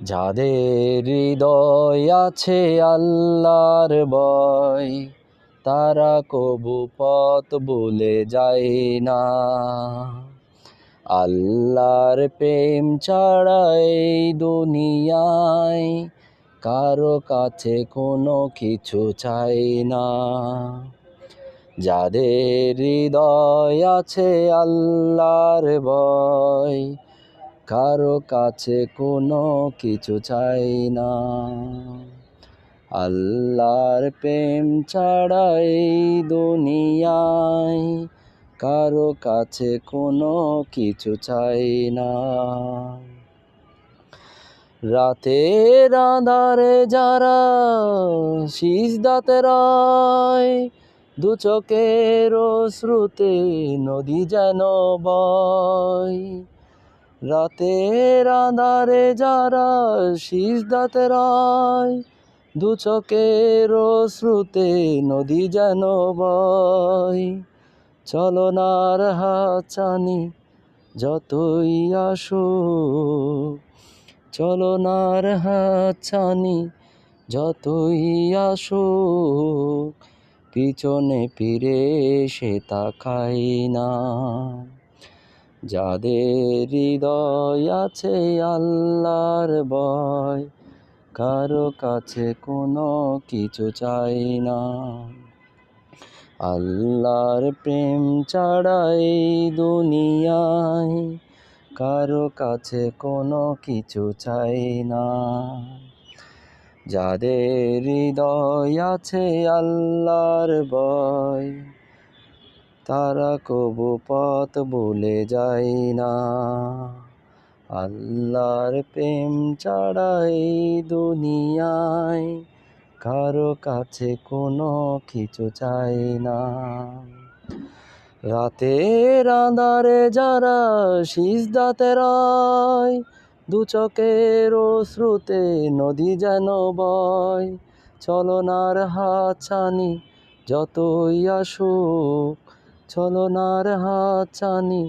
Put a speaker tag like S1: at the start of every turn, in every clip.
S1: যাদের হৃদয় আছে আল্লাহর ভয়, তারা কবু পথ ভুলে যায় না। আল্লাহর প্রেম ছাড়া এই দুনিয়ায় কারো কাছে কোনো কিছু চাই না। যাদের হৃদয় আছে আল্লাহর ভয়, কারো কাছে কোনো কিছু চাই না। আল্লাহর প্রেম ছাড়া এই দুনিয়ায় কারো কাছে কোনো কিছু চাই না। রাতের আঁধারে যারা সিজদাতে রয়, দু চোখের অশ্রুতে নদী যেন বয়। রাতের আঁধারে যারা সিজদাতে রয়, দু চোখের অশ্রুতে নদী যেন বয়। চলনার হাতছানি যতই আসুক, চলনার হাতছানি যতই আসুক, পিছনে ফিরে সে তাকাই না। যাদের হৃদয় আছে আল্লাহর ভয়, কারো কাছে কোনো কিছু চাই না। আল্লাহর প্রেম ছাড়া এই দুনিয়ায় কারো কাছে কোনো কিছু চাই না। যাদের হৃদয় আছে আল্লাহর ভয়, তারা কবু পথ ভুলে যায় না। আল্লাহর প্রেম ছাড়া এই দুনিয়ায় কারো কাছে কোনো কিছু চাই না। রাতের আঁধারে যারা সিজদাতে রয়, দু চোখের অশ্রুতে নদী যেন বয়। চলনার হাতছানি যতই আসুক, চলনার হাতছানি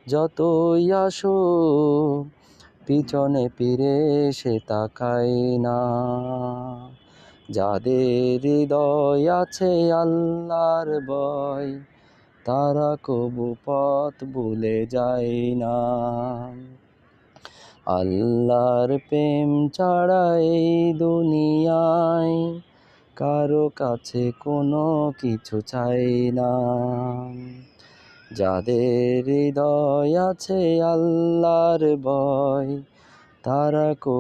S1: যতই আসুক, পিছনে ফিরে সে তাকাই না। যাদের হৃদয় আছে আল্লাহর ভয়, তারা কবু পথ ভুলে যায় না। আল্লাহর প্রেম ছাড়া এই দুনিয়ায় কারো কাছে কোনো কিছু চাই না। যাদের হৃদয় আছে আল্লাহর ভয়, তারা কবু